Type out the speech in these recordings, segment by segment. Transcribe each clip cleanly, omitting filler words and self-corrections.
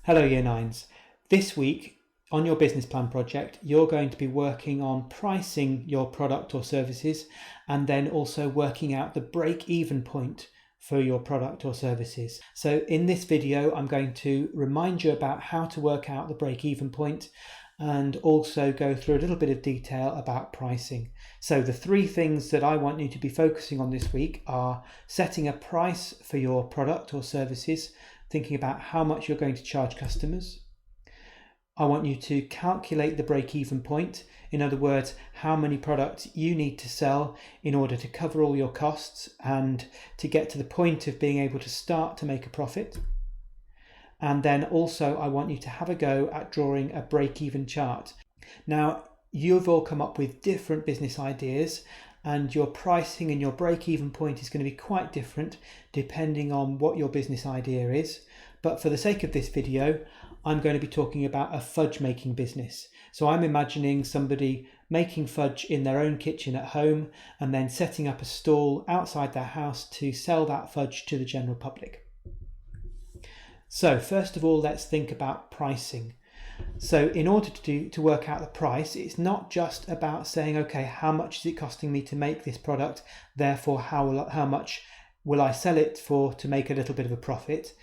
Hello Year 9s. This week on your business plan project, you're going to be working on pricing your product or services and then also working out the break-even point for your product or services. So in this video, I'm going to remind you about how to work out the break-even point and also go through a little bit of detail about pricing. So the three things that I want you to be focusing on this week are setting a price for your product or services, thinking about how much you're going to charge customers. I want you to calculate the break-even point. In other words, how many products you need to sell in order to cover all your costs and to get to the point of being able to start to make a profit. And then also I want you to have a go at drawing a break-even chart. Now, you've all come up with different business ideas and your pricing and your break-even point is going to be quite different depending on what your business idea is. But for the sake of this video, I'm going to be talking about a fudge making business. So I'm imagining somebody making fudge in their own kitchen at home and then setting up a stall outside their house to sell that fudge to the general public. So first of all, let's think about pricing. So in order to work out the price, it's not just about saying, okay, how much is it costing me to make this product? Therefore, how much will I sell it for to make a little bit of a profit?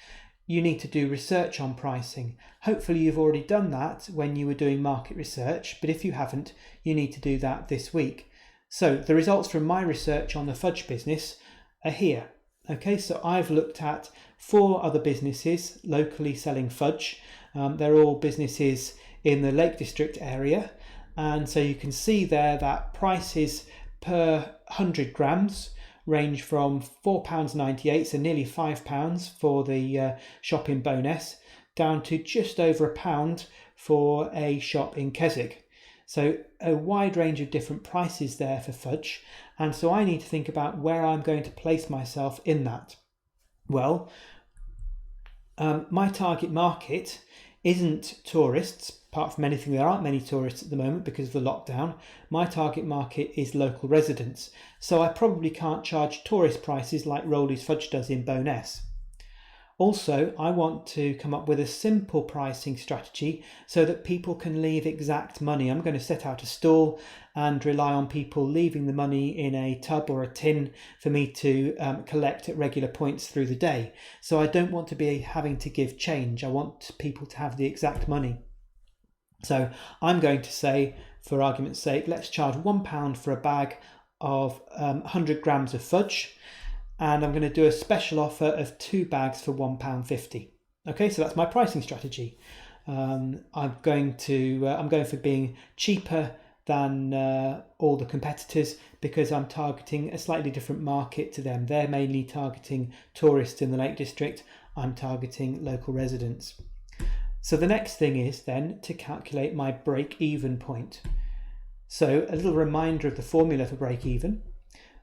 You need to do research on pricing. Hopefully you've already done that when you were doing market research, but if you haven't, you need to do that this week. So the results from my research on the fudge business are here. Okay, so I've looked at 4 other businesses locally selling fudge. They're all businesses in the Lake District area. And so you can see there that prices per 100 grams range from £4.98, so nearly £5 for the shop in Bowness, down to just over £1 for a shop in Keswick. So a wide range of different prices there for fudge. And so I need to think about where I'm going to place myself in that. Well, my target market isn't tourists, apart from anything. There aren't many tourists at the moment because of the lockdown. My target market is local residents. So I probably can't charge tourist prices like Rolly's Fudge does in Bowness. Also, I want to come up with a simple pricing strategy so that people can leave exact money. I'm going to set out a stall and rely on people leaving the money in a tub or a tin for me to collect at regular points through the day. So I don't want to be having to give change. I want people to have the exact money. So I'm going to say, for argument's sake, let's charge £1 for a bag of 100 grams of fudge. And I'm going to do a special offer of 2 bags for £1.50. Okay, so that's my pricing strategy. I'm going for being cheaper than all the competitors because I'm targeting a slightly different market to them. They're mainly targeting tourists in the Lake District. I'm targeting local residents. So the next thing is then to calculate my break-even point. So a little reminder of the formula for break-even.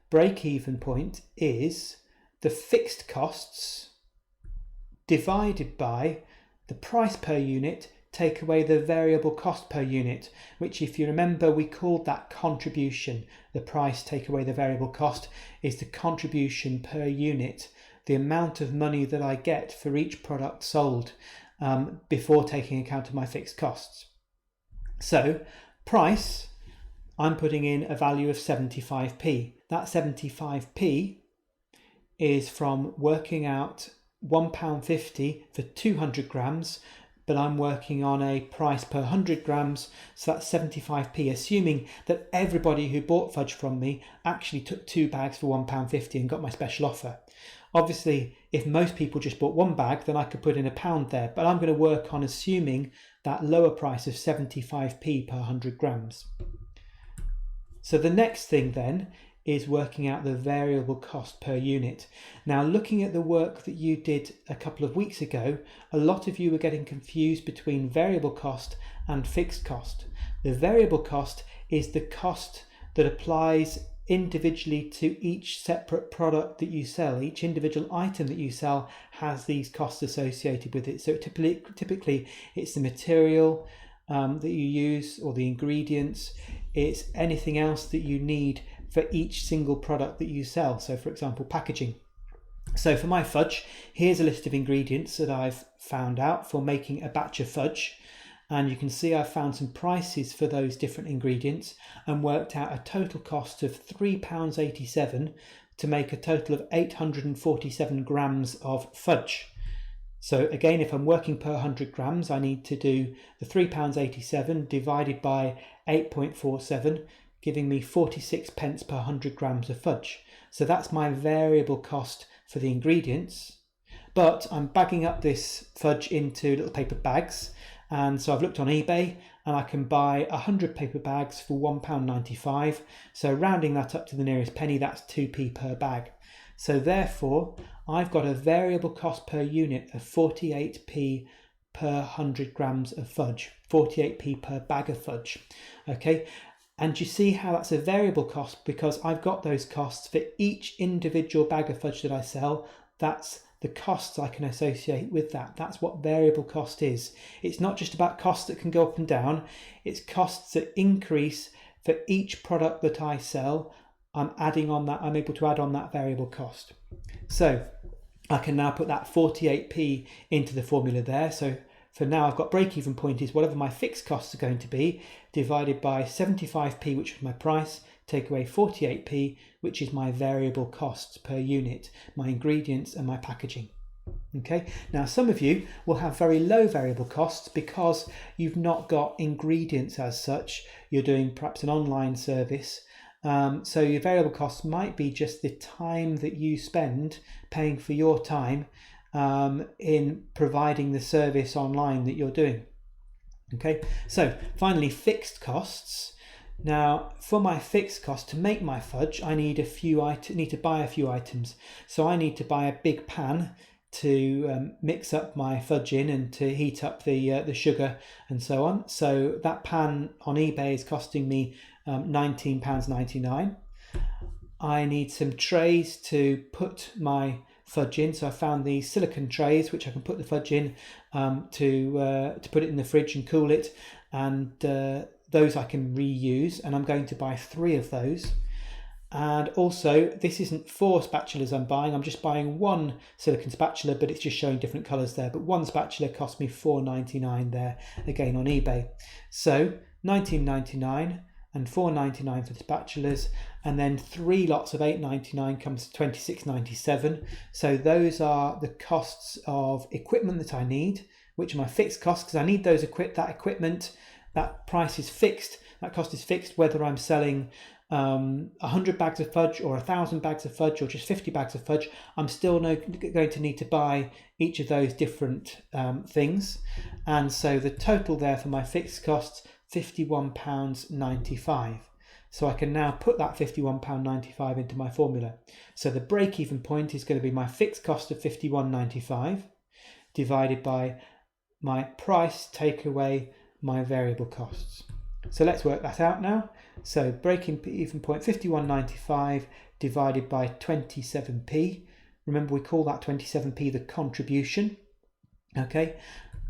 Break-even point is the fixed costs divided by the price per unit, take away the variable cost per unit, which, if you remember, we called that contribution. The price take away the variable cost is the contribution per unit, the amount of money that I get for each product sold before taking account of my fixed costs. So price, I'm putting in a value of 75p. That 75p is from working out £1.50 for 200 grams, but I'm working on a price per 100 grams, so that's 75p, assuming that everybody who bought fudge from me actually took 2 bags for £1.50 and got my special offer. Obviously, if most people just bought 1 bag, then I could put in £1 there, but I'm going to work on assuming that lower price of 75p per 100 grams. So the next thing then is working out the variable cost per unit. Now, looking at the work that you did a couple of weeks ago, a lot of you were getting confused between variable cost and fixed cost. The variable cost is the cost that applies individually to each separate product that you sell. Each individual item that you sell has these costs associated with it. So typically it's the material that you use or the ingredients. It's anything else that you need for each single product that you sell. So for example, packaging. So for my fudge, here's a list of ingredients that I've found out for making a batch of fudge. And you can see I've found some prices for those different ingredients and worked out a total cost of £3.87 to make a total of 847 grams of fudge. So again, if I'm working per 100 grams, I need to do the £3.87 divided by 8.47, giving me 46 pence per 100 grams of fudge. So that's my variable cost for the ingredients. But I'm bagging up this fudge into little paper bags. And so I've looked on eBay and I can buy 100 paper bags for £1.95. So rounding that up to the nearest penny, that's 2p per bag. So therefore, I've got a variable cost per unit of 48p per 100 grams of fudge, 48p per bag of fudge. Okay, and you see how that's a variable cost because I've got those costs for each individual bag of fudge that I sell. That's the costs I can associate with that. That's what variable cost is. It's not just about costs that can go up and down. It's costs that increase for each product that I sell. I'm able to add on that variable cost. So I can now put that 48p into the formula there. So for now, I've got break-even point is whatever my fixed costs are going to be divided by 75p, which is my price, take away 48p, which is my variable costs per unit, my ingredients and my packaging. Okay, now some of you will have very low variable costs because you've not got ingredients as such. You're doing perhaps an online service. So your variable costs might be just the time that you spend paying for your time in providing the service online that you're doing. Okay, so finally, fixed costs. Now, for my fixed cost to make my fudge, I need to buy a few items. So I need to buy a big pan to mix up my fudge in and to heat up the sugar and so on. So that pan on eBay is costing me £19.99. I need some trays to put my fudge in. So I found these silicone trays which I can put the fudge in to put it in the fridge and cool it, and those I can reuse, and I'm going to buy 3 of those. And also, this isn't 4 spatulas I'm buying, I'm just buying 1 silicone spatula, but it's just showing different colours there. But 1 spatula cost me £4.99 there, again on eBay. So £19.99 and £4.99 for the spatulas, and then 3 lots of £8.99 comes to £26.97. So those are the costs of equipment that I need, which are my fixed costs, because I need that equipment. That price is fixed, that cost is fixed, whether I'm selling 100 bags of fudge or 1,000 bags of fudge or just 50 bags of fudge. I'm still going to need to buy each of those different things. And so the total there for my fixed costs, £51.95. So I can now put that £51.95 into my formula. So the break-even point is going to be my fixed cost of £51.95 divided by my price take away my variable costs. So let's work that out now. So breaking even point 51.95 divided by 27p. Remember, we call that 27p the contribution. Okay,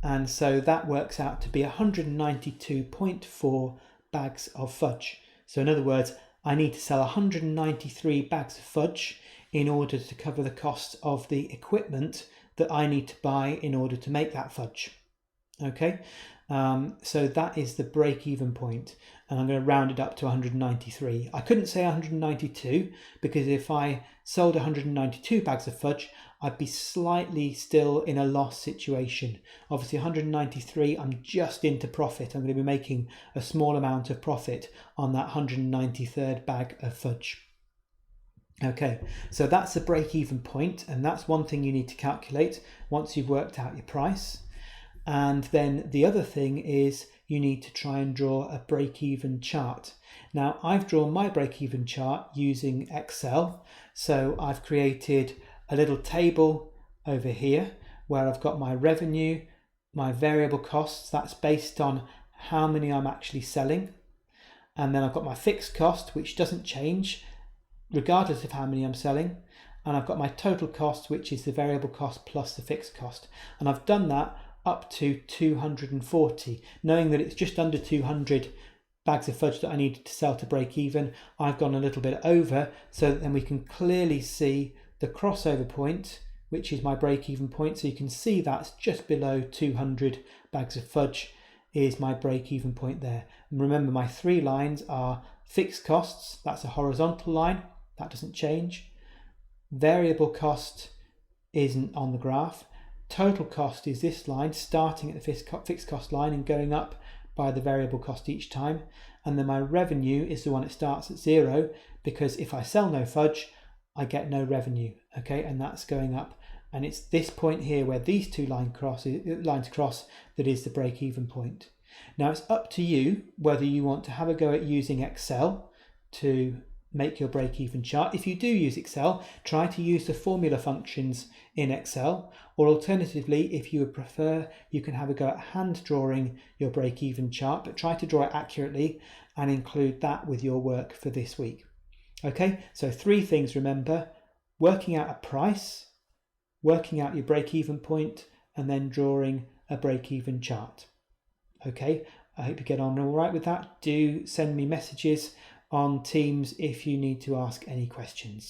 and so that works out to be 192.4 bags of fudge. So in other words, I need to sell 193 bags of fudge in order to cover the cost of the equipment that I need to buy in order to make that fudge. Okay, so that is the break-even point, and I'm going to round it up to 193. I couldn't say 192 because if I sold 192 bags of fudge, I'd be slightly still in a loss situation. Obviously 193, I'm just into profit. I'm going to be making a small amount of profit on that 193rd bag of fudge. Okay, so that's the break-even point, and that's one thing you need to calculate once you've worked out your price. And then the other thing is you need to try and draw a break-even chart. Now, I've drawn my break-even chart using Excel. So I've created a little table over here where I've got my revenue, my variable costs, that's based on how many I'm actually selling. And then I've got my fixed cost, which doesn't change regardless of how many I'm selling. And I've got my total cost, which is the variable cost plus the fixed cost. And I've done that up to 240, knowing that it's just under 200 bags of fudge that I needed to sell to break even. I've gone a little bit over, so that then we can clearly see the crossover point, which is my break-even point, so you can see that's just below 200 bags of fudge, is my break-even point there. And remember, my 3 lines are fixed costs, that's a horizontal line, that doesn't change. Variable cost isn't on the graph. Total cost is this line, starting at the fixed cost line and going up by the variable cost each time. And then my revenue is the one that starts at 0, because if I sell no fudge, I get no revenue, okay, and that's going up. And it's this point here where these 2 lines cross that is the break-even point. Now it's up to you whether you want to have a go at using Excel to make your break-even chart. If you do use Excel, try to use the formula functions in Excel, or alternatively, if you would prefer, you can have a go at hand drawing your break-even chart, but try to draw it accurately and include that with your work for this week. Okay, so 3 things, remember: working out a price, working out your break-even point, and then drawing a break-even chart. Okay, I hope you get on all right with that. Do send me messages on Teams if you need to ask any questions.